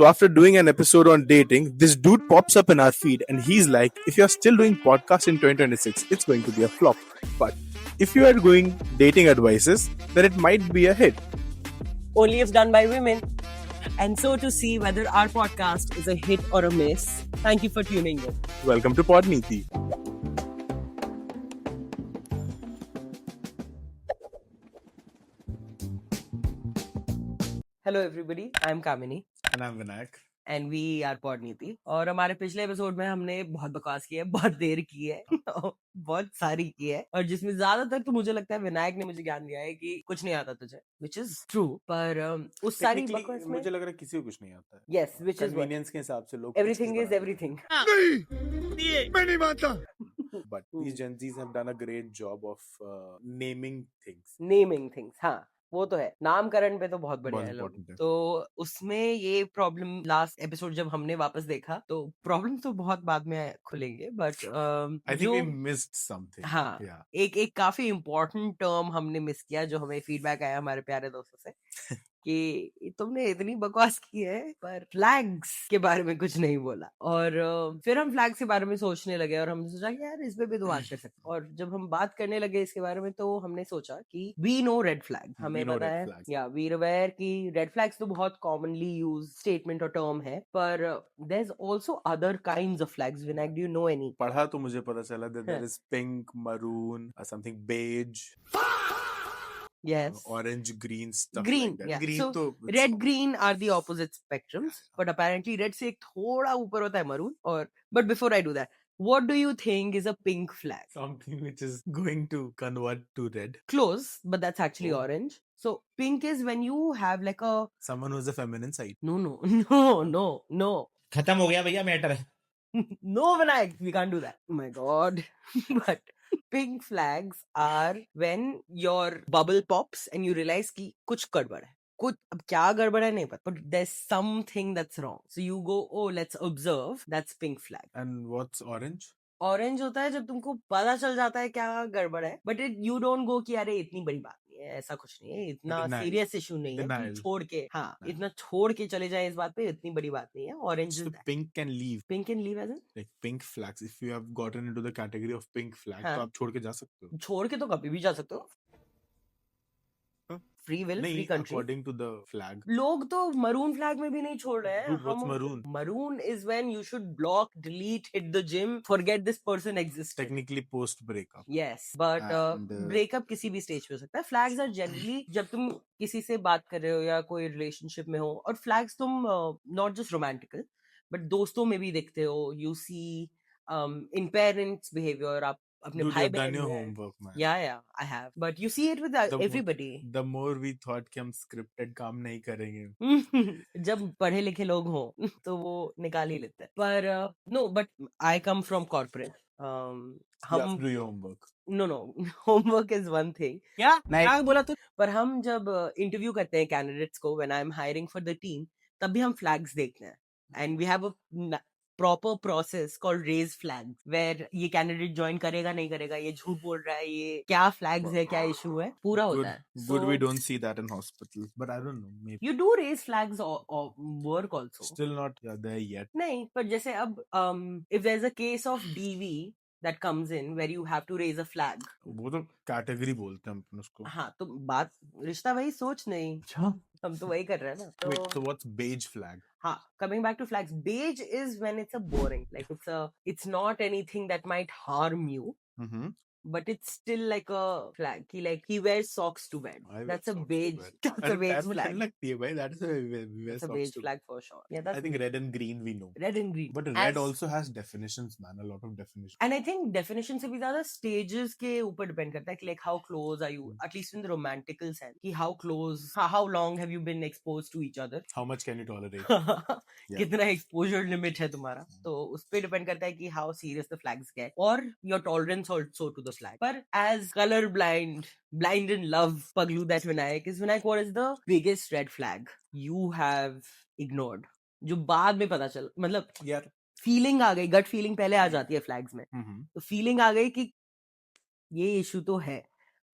So after doing an episode on dating, this dude pops up in our feed and he's like, if you're still doing podcasts in 2026, it's going to be a flop. But if you are doing dating advices, then it might be a hit. Only if done by women. And so to see whether our podcast is a hit or a miss, thank you for tuning in. Welcome to Podneeti. Hello everybody, I'm Kamini And I'm Vinayak. and we are Podneeti. और हमारे पिछले episode में हमने बहुत बकवास की है, बहुत देर की है, बहुत सारी की है, और जिसमें ज्यादातर तो मुझे लगता है विनायक ने मुझे ज्ञान दिया है कि कुछ नहीं आता तुझे, which is true. पर उस सारी बकवास में मुझे लग रहा है किसी को कुछ नहीं आता है. yes, which is what Convenience के हिसाब से लोग everything is everything. मैं नहीं मानता. But these Gen Zs have done a great job of naming things. Naming things, हाँ वो तो है, नामकरण पे तो बहुत बढ़िया है लोग. important है. तो उसमें ये प्रॉब्लम लास्ट एपिसोड जब हमने वापस देखा तो प्रॉब्लम तो बहुत बाद में खुलेंगे, but I think we missed something. हाँ Yeah. एक काफी इम्पोर्टेंट टर्म हमने मिस किया जो हमें फीडबैक आया हमारे प्यारे दोस्तों से कि तुमने इतनी बकवास की है पर फ्लैग्स के बारे में कुछ नहीं बोला. और फिर हम फ्लैग्स के बारे में सोचने लगे और हमने सोचा कि यार इस पे भी तो बात कर सकते हैं. और जब हम बात करने लगे इसके बारे में तो हमने सोचा कि वी नो रेड फ्लैग, हमें know पता red है flags. या वी अवेयर कि रेड फ्लैग्स तो बहुत कॉमनली यूज स्टेटमेंट और टर्म है, पर there is also other kinds of flags. Vinayak, do you know any? पढ़ा तो मुझे पता चला that there हाँ. is pink, maroon, something beige, Yes. orange, green, stuff Green, like that. yeah. Green So तो red, green are the opposite spectrums, but apparently red से एक थोड़ा ऊपर होता है maroon. और but before I do that, what do you think is a pink flag? something which is going to convert to red. Close, but that's actually Oh. orange. So pink is when you have like a Someone who's a feminine side. no. खत्म हो गया भैया matter है. No, Vinayak, we can't do that. Oh my god. But pink flags are when your bubble pops and you realize कि कुछ गड़बड़ है. कुछ अब क्या गड़बड़ है नहीं पता, but there's something that's wrong. So you go, oh, let's observe. That's pink flag. And what's orange? Orange होता है जब तुमको पता चल जाता है क्या गड़बड़ है, बट यू डोंट गो कि अरे इतनी बड़ी बात नहीं है, ऐसा कुछ नहीं है, इतना Denial. सीरियस इशू नहीं है, तुम Denial. छोड़ के हाँ Denial. इतना छोड़ के चले जाए इस बात पे, इतनी बड़ी बात नहीं है. ऑरेंज So इज pink can leave. Pink can leave as Like pink flags. If you have gotten into the category of pink flag, हाँ. तो आप छोड़ के जा सकते हो. छोड़ के तो कभी भी जा सकते हो. हाँ. फ्री विल, फ्री नहीं, country. according to the flag. लोग तो मरून फ्लैग में भी नहीं छोड़ रहे हैं. Dude, what's maroon? Maroon is when you should block, delete, hit the gym, forget this person existed. Technically post breakup. Yes, but And, breakup किसी भी स्टेज पे हो सकता है. फ्लैग्स आर जनरली जब तुम किसी से बात कर रहे हो या कोई रिलेशनशिप में हो, और फ्लैग्स तुम नॉट जस्ट रोमांटिकल बट दोस्तों में भी देखते हो. You see in parents behaviour, आप अपने Dude, भाई you've done बहन your में. homework, man. Yeah, I have. But you see it with The mo- everybody. The more we thought कि हम scripted काम नहीं करेंगे. जब पढ़े लिखे लोग हों तो वो निकाल ही लेते हैं. पर no, but I come from corporate. You have हम to do your homework. No homework is one thing. क्या बोला तू? पर हम जब इंटरव्यू करते हैं कैंडिडेट्स को, when I am hiring for the team, तब भी हम फ्लैग्स देखते हैं. And we have a proper process called raise flag, where ये कैंडिडेट ज्वाइन करेगा नहीं करेगा, ये झूठ बोल रहा है, ये क्या फ्लैग्स है, क्या इशू है, पूरा Good, होता है. good. We don't see that in hospitals, but I don't know. Maybe You do raise flags or work also. still not there yet. नहीं, पर जैसे अब if there's a case of DV that comes in where you have to raise a flag. वो तो category बोलते हैं अपन उसको. हाँ, तो बात रिश्ता वही, सोच नहीं. हम तो वही कर रहे हैं ना. तो Wait, so what's beige flag? हाँ, coming back to flags, beige is when it's a boring, like it's not anything that might harm you, Mm-hmm. but it's still like a flag. Like he wears socks to bed. I wear That's a socks to beige. bed. That's a अरे beige पैर में ठंड flag. लगती है भाई. That is why we wear That's a socks beige too. flag for sure. Yeah, that's I think red and green we know. red and green. But red also has definitions, man. A lot of definitions. And I think definition से भी ज्यादा stages के ऊपर depend करता है कि like how close are you, at least in the romantical sense, कि how close, how long have you been exposed to each other. How much can you tolerate? कितना exposure limit है तुम्हारा, तो उस पे depend करता है कि how serious the flags get, और your tolerance also to the flag. पर as color blind in love paglu that Vinayak is, Vinayak, what is the biggest red flag you have ignored, जो बाद में पता चल, मतलब यार फीलिंग आ गई, गट फीलिंग पहले आ जाती है फ्लैग्स में, तो फीलिंग आ गई कि ये इशू तो है,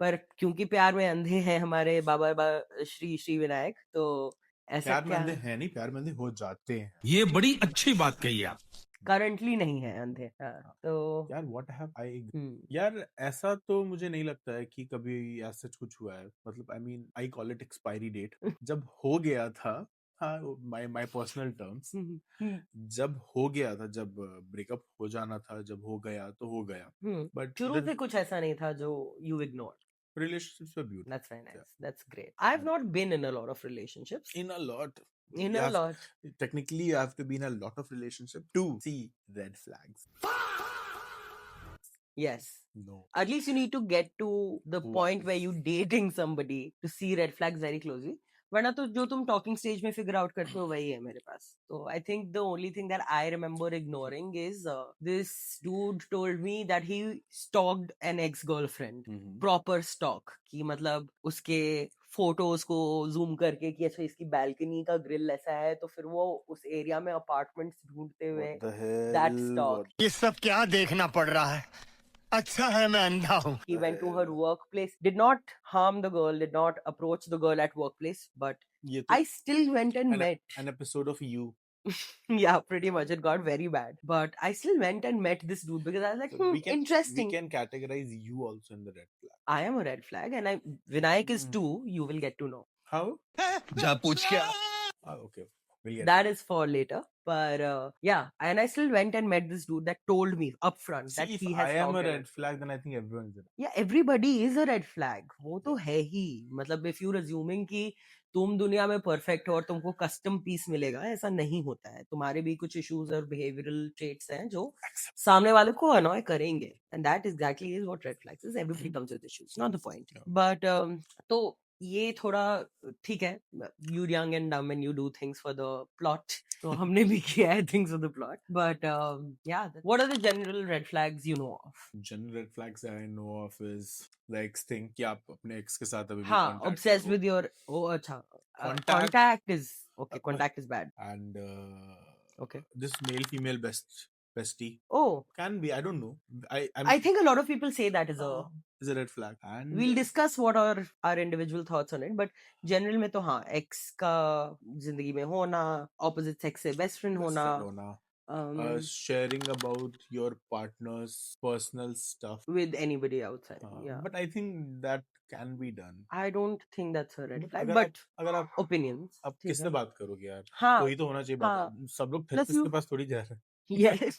पर क्योंकि प्यार में अंधे हैं हमारे बाबा श्री विनायक, तो ऐसा प्यार में क्या अंधे हैं नहीं, प्यार में अंधे हो जाते हैं ये बड़ी अच्छी बात कही आप। करंटली नहीं है अंधे। हाँ, तो यार। व्हाट हैव आई हम्म, यार, ऐसा तो मुझे नहीं लगता है कि कभी ऐसा कुछ हुआ है। मतलब I mean I call it expiry date. जब हो गया था, हाँ, माय माय पर्सनल टर्म्स, जब हो गया था, जब ब्रेकअप हो जाना था, जब हो गया तो हो गया। बट शुरू से कुछ ऐसा नहीं था जो you ignored. relationships were beautiful. That's very nice. That's great. I've not been in a lot of relationships. In a lot. In You a have- lot. Technically, you have to be in a lot of relationships to see red flags. Yes. No. At least you need to get to the Wow. point where you dating somebody to see red flags very closely. वरना तो जो तुम talking stage में figure out करते हो वही है मेरे पास. तो I think the only thing that I remember ignoring is this dude told me that he stalked an ex girlfriend. Proper stalk कि मतलब उसके फोटोज को जूम करके कि अच्छा इसकी बैल्कनी का ग्रिल ऐसा है, तो फिर वो उस एरिया में अपार्टमेंट्स ढूंढते हुए What the hell? That stock. ये सब क्या देखना पड़ रहा है? अच्छा है मैं अंधा हूँ. He went to her workplace, did not harm the girl, did not approach the girl at workplace, but ये तो I still went and an, met. an episode of You. Yeah, pretty much. It got very bad. But I still went and met this dude because I was like, So interesting. We can categorize you also in the red flag. I am a red flag, and Vinayak is too. You will get to know. How? जा पूछ क्या? Okay. We'll get That is for later. But yeah, and I still went and met this dude that told me upfront See, that if he has I am a stalked red flag, then I think everyone is a red. Yeah, everybody is a red flag. वो तो है ही. मतलब if you're assuming कि तुम दुनिया में perfect हो और तुमको कस्टम पीस मिलेगा, ऐसा नहीं होता है. तुम्हारे भी कुछ इश्यूज और बिहेवियरल ट्रेट्स हैं जो सामने वाले को अनॉय करेंगे. And that exactly is what red flags is. Everybody comes with issues, not the point. Yeah. But तो ये थोड़ा ठीक है. You're young and dumb and you do things for the plot. तो हमने भी किया है things for the plot. But yeah, what are the general red flags you know of? General red flags that I know of is the ex thing कि आप अपने ex के साथ अभी भी हाँ, contact obsessed में हो. with your अच्छा Contact- contact is okay. Contact is bad. And Okay. this male female bestie Oh, can be, I don't know. I think a lot of people say that is a. is a red flag. And We'll discuss what are our individual thoughts on it, but general में तो हाँ, ex का जिंदगी में होना, opposite sex से best friend होना, sharing about your partner's personal stuff. with anybody outside. Yeah, But I think that can be done. I don't think that's a red But flag, अगर but अगर आप opinions. अब ठीक किससे है. बात करोगे यार? हाँ, कोई तो होना चाहिए बात. हाँ. सब लोग Plus थेरेपिस्ट you- के पास थोड़ी जा रहे हैं. yes.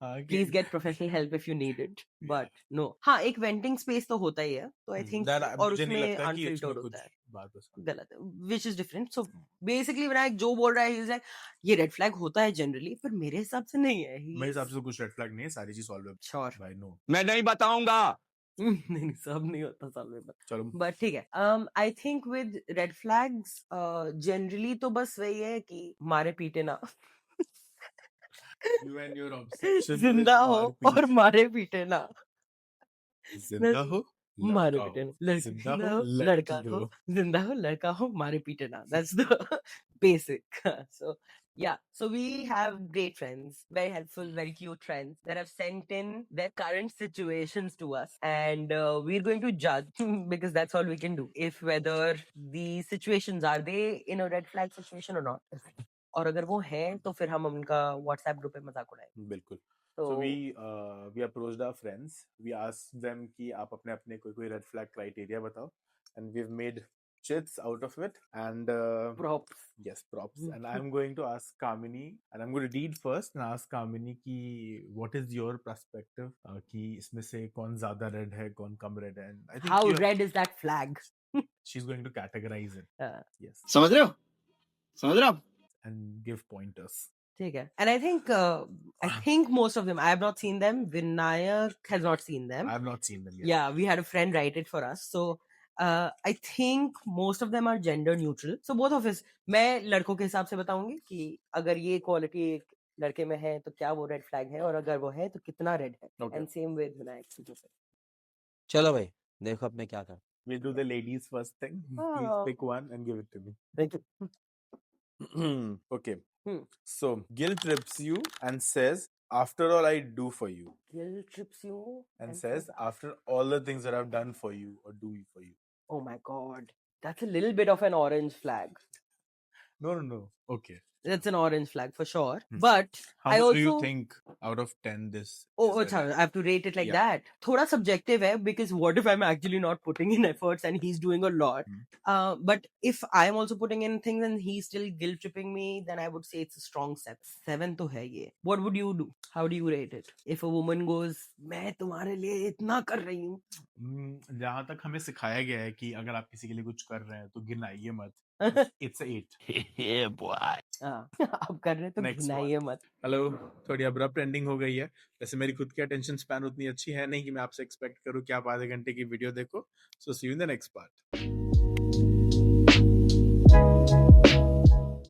हाँ, कि- Please get professional help if you need it. But no. हाँ, एक venting space तो होता ही है. तो I think that और मुझे नहीं उसमें लगता कि unfiltered उसमें कुछ होता है. बात बस. गलत है, which is different. So basically Vinayak जो बोल रहा है he's like, ये red flag होता है generally, पर मेरे हिसाब से नहीं है. मेरे हिसाब से तो कुछ रेड फ्लैग नहीं है, सारी चीज सॉल्व है. Sure. भाई नो. मैं नहीं बताऊंगा. नहीं सब नहीं होता solvable. चलो. But ठीक है. I think with red flags generally तो बस वही है कि मारे पीटे ना. You and your obsession with जिंदा हो मारपीट. और मारे पीटे ना. जिंदा हो, मारे लड़का पीटे हो. ना. जिंदा जिंदा हो, हो, लड़का लड़की हो. हो. जिंदा हो, लड़का हो, मारे पीटे ना. That's the basic. So yeah, so we have great friends, very helpful, very cute friends that have sent in their current situations to us, and we're going to judge because that's all we can do, if whether the situations are they in a red flag situation or not. और अगर वो हैं तो फिर हम उनका WhatsApp group पे मजाक उड़ाएंगे. बिल्कुल. तो So we approached our friends. We asked them कि आप अपने अपने कोई red flag criteria बताओ, and we've made chits out of it. And props. yes, props. And I'm going to ask Kamini, and I'm going to read first and ask Kamini कि what is your perspective कि इसमें से कौन ज़्यादा red है, कौन कम red है. And I think How red is that flag? she's going to categorize it. Yes, समझ रहे हो? समझ रहे हो? and give pointers. ठीक है. And I think most of them, I have not seen them. Vinayak has not seen them. I have not seen them yet. Yeah, we had a friend write it for us. So I think most of them are gender neutral. So both of us, मैं लड़कों के हिसाब से बताऊंगी कि अगर ये quality एक लड़के में है तो क्या वो रेड फ्लैग है, और अगर वो है तो कितना रेड है. Okay. And same with Vinayak. चलो भाई देखो अब मैं क्या कर. We'll do the ladies first thing. Please Oh. pick one and give it to me. Thank you. Okay. Hmm. So guilt trips you and says, "After all I do for you," Guilt trips you and says, "After all the things that I've done for you or do for you." oh my god, that's a little bit of an orange flag. No. Okay. That's an orange flag for sure. Hmm. But How I much do you also think out of 10 this Oh, is अच्छा, a- I have to rate it like Yeah. that. थोड़ा subjective है because what if I'm actually not putting in efforts and he's doing a lot? Hmm. But if I'm also putting in things and he's still guilt tripping me, then I would say it's a strong 7. 7 तो है ये. What would you do? How do you rate it? If a woman goes, मैं तुम्हारे लिए इतना कर रही हूँ. जहां तक हमें सिखाया गया है कि अगर आप किसी के लिए कुछ कर रहे हैं तो गिनाइए मत. It's a 8. हाँ, आप कर रहे हैं तो Next घिनाइए मत. हेलो, थोड़ी अब्रप्ट एंडिंग हो गई है. वैसे मेरी खुद की अटेंशन स्पैन उतनी अच्छी है नहीं कि मैं आपसे एक्सपेक्ट करूं कि आप आधे घंटे की वीडियो देखो. So see you in the next part.